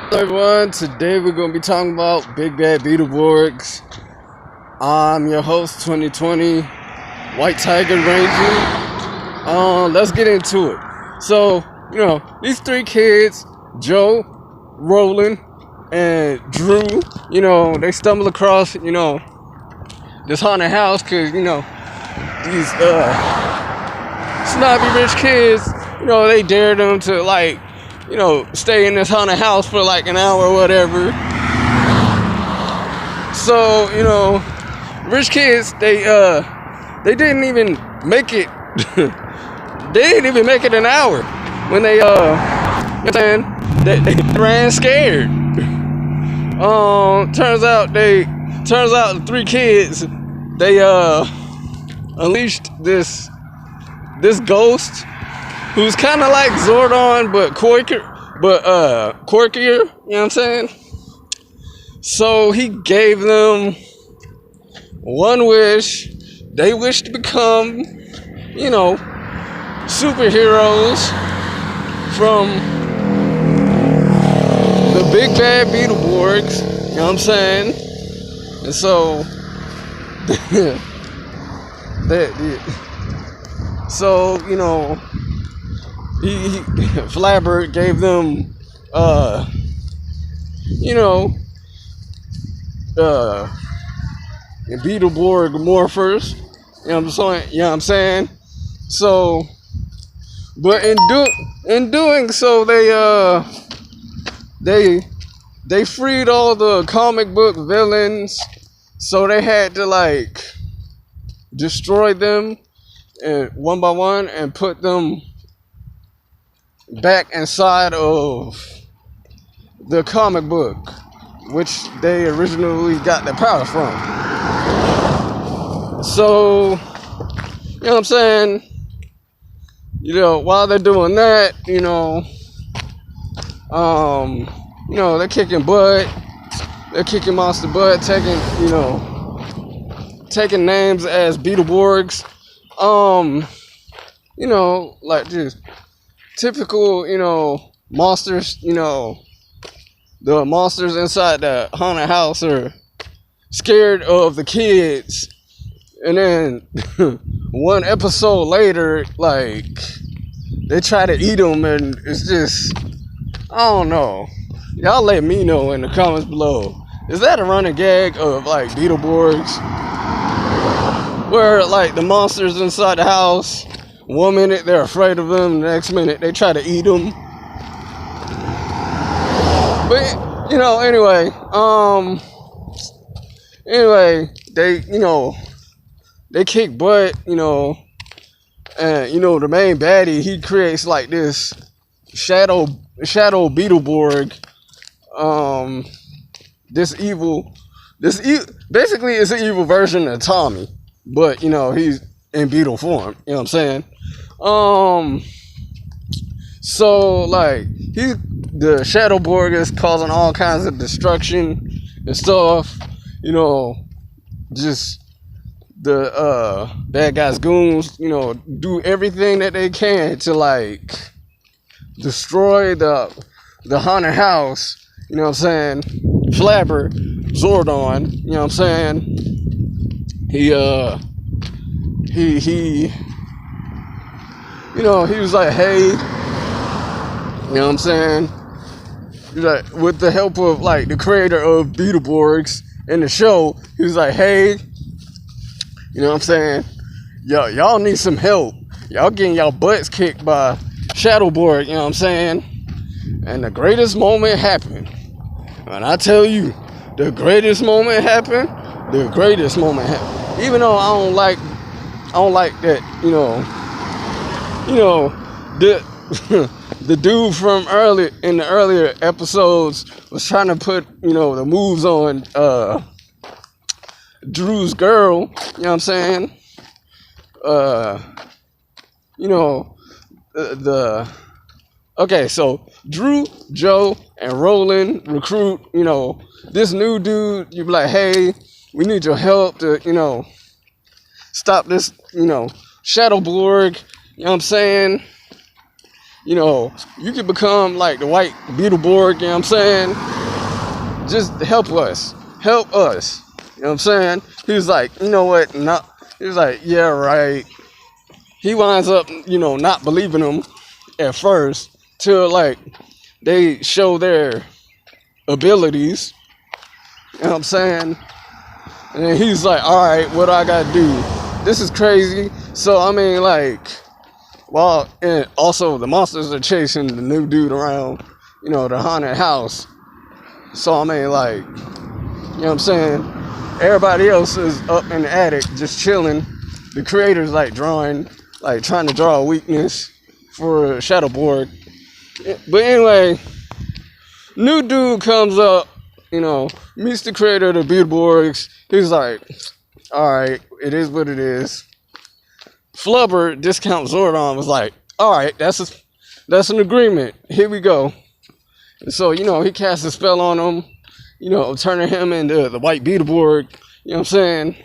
Hello everyone, today we're going to be talking about Bad BeetleBorges. I'm your host 2020, White Tiger Ranger. Let's get into it. So, these three kids, Joe, Roland, and Drew, they stumble across, this haunted house because, these snobby rich kids, they dare them to stay in this haunted house for like an hour or whatever. So, rich kids, they didn't even make it. They didn't even make it an hour when they ran scared. Turns out the three kids, they unleashed this ghost who's kind of like Zordon but quirkier, you know what I'm saying? So he gave them one wish. They wished to become, superheroes from the Big Bad BeetleBorges, you know what I'm saying? And so, he Flabber gave them, Beetleborg morphers, you know what I'm saying? So, but in doing so, they freed all the comic book villains, so they had to destroy them and one by one and put them back inside of the comic book, which they originally got their power from. So, you know what I'm saying? While they're doing that, they're kicking butt. They're kicking monster butt, taking names as BeetleBorgs. Just typical, monsters, the monsters inside the haunted house are scared of the kids. And then one episode later, they try to eat them, and it's just, I don't know. Y'all let me know in the comments below. Is that a running gag of BeetleBorgs? Where the monsters inside the house, one minute they're afraid of them, the next minute they try to eat them. But they kick butt, and the main baddie, he creates this shadow BeetleBorg, basically it's an evil version of Tommy, but he's in beetle form, you know what I'm saying? So the Shadow Borg is causing all kinds of destruction and stuff, just the bad guys, goons, do everything that they can to destroy the haunted house, you know what I'm saying? Flabber, Zordon, you know what I'm saying? He was like, hey, you know what I'm saying? With the help of the creator of BeetleBorgs in the show, he was like, hey, you know what I'm saying? Y'all need some help. Y'all getting y'all butts kicked by Shadowborg, you know what I'm saying? And the greatest moment happened. And I tell you, the greatest moment happened. Even though I don't like that, the dude from in the earlier episodes was trying to put, the moves on Drew's girl, you know what I'm saying? Okay, so Drew, Joe, and Roland recruit, this new dude. You be like, hey, we need your help to, stop this, Shadowborg, you know what I'm saying? you can become like the white Beetleborg, you know what I'm saying? Just help us. Help us. You know what I'm saying? He was like, you know what? No. He was like, yeah, right. He winds up, not believing him at first till like they show their abilities. You know what I'm saying? And then he's like, all right, what do I gotta do? This is crazy. So I mean, like, and also the monsters are chasing the new dude around, the haunted house. So I mean, like, you know what I'm saying? Everybody else is up in the attic just chilling. The creator's like trying to draw a weakness for Shadowborg. But anyway, new dude comes up, meets the creator of the Beetleborgs. He's like, alright, it is what it is. Flubber, Discount Zordon, was like, alright, that's an agreement. Here we go. And so, he casts a spell on him, turning him into the white Beetleborg. You know what I'm saying?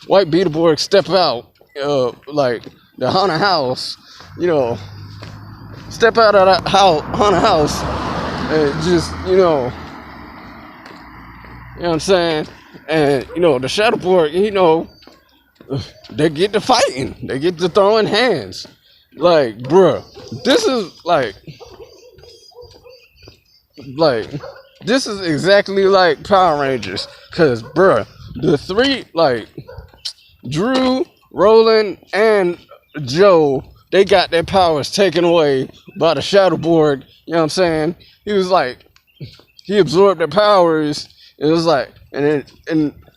White Beetleborg step out, like the haunted house, step out of that haunted house and just, you know what I'm saying? And, the Shadowborg, they get to fighting. They get to throwing hands. Like, bruh, this is this is exactly like Power Rangers. Cause, bruh, the three, like, Drew, Roland, and Joe, they got their powers taken away by the Shadowborg. You know what I'm saying? He was like, he absorbed their powers. It was like, and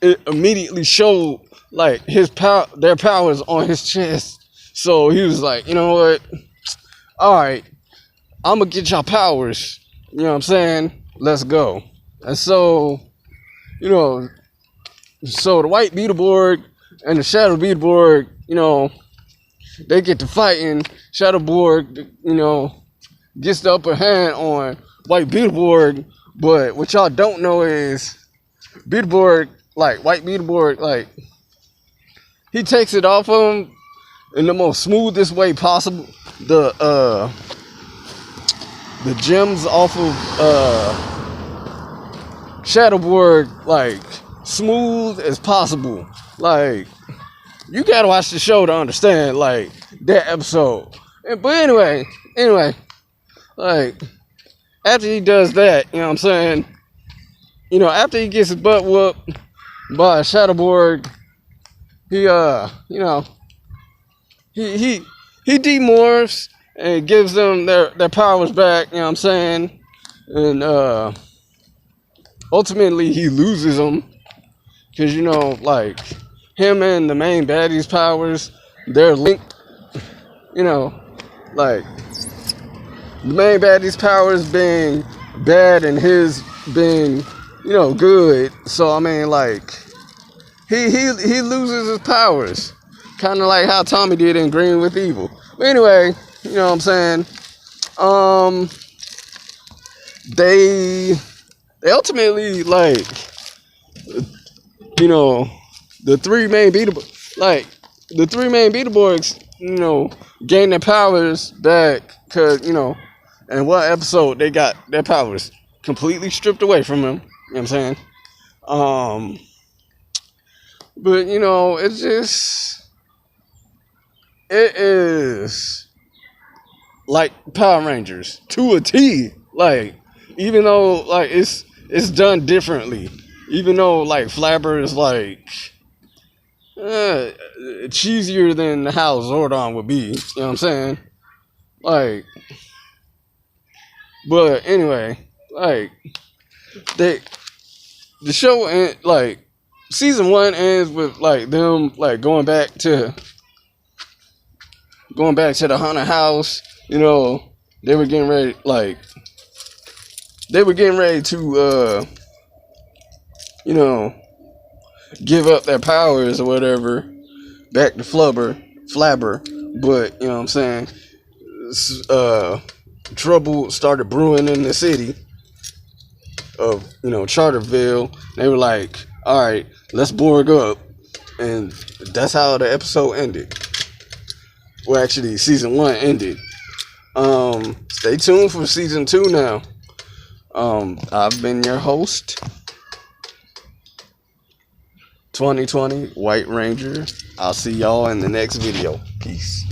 it immediately showed like their powers on his chest. So he was like, you know what? All right, I'm gonna get y'all powers. You know what I'm saying? Let's go. And so, so the white Beetleborg and the Shadow Beetleborg, they get to fighting. Shadowborg, gets the upper hand on white Beetleborg. But what y'all don't know is Beetleborg, like white Beetleborg, like he takes it off of him in the most smoothest way possible. The gems off of Shadowborg, like smooth as possible. Like, you gotta watch the show to understand like that episode. But anyway, like, after he does that, you know what I'm saying? After he gets his butt whooped by Shadowborg, he he demorphs and gives them their powers back, you know what I'm saying? And ultimately he loses them. Cause like him and the main baddie's powers, they're linked. Like the main baddie's powers being bad and his being, good. So I mean, like, he loses his powers, kind of like how Tommy did in Green with Evil. But anyway, you know what I'm saying? They ultimately, like, the three main Beetleborgs, gain their powers back, cause in one episode they got their powers completely stripped away from them. You know what I'm saying? But it's just, it is like Power Rangers to a T. Like, even though like it's done differently. Even though like Flabber is like cheesier than how Zordon would be. You know what I'm saying? Like, but anyway, like the show like season 1 ends with like them like going back to the haunted house. They were getting ready to give up their powers or whatever back to Flabber. But you know what I'm saying, trouble started brewing in the city of Charterville. They were like, all right, let's Borg up, and that's how the episode ended. Well, actually, season 1 ended. Stay tuned for season 2 now. I've been your host, 2020 White Ranger. I'll see y'all in the next video. Peace.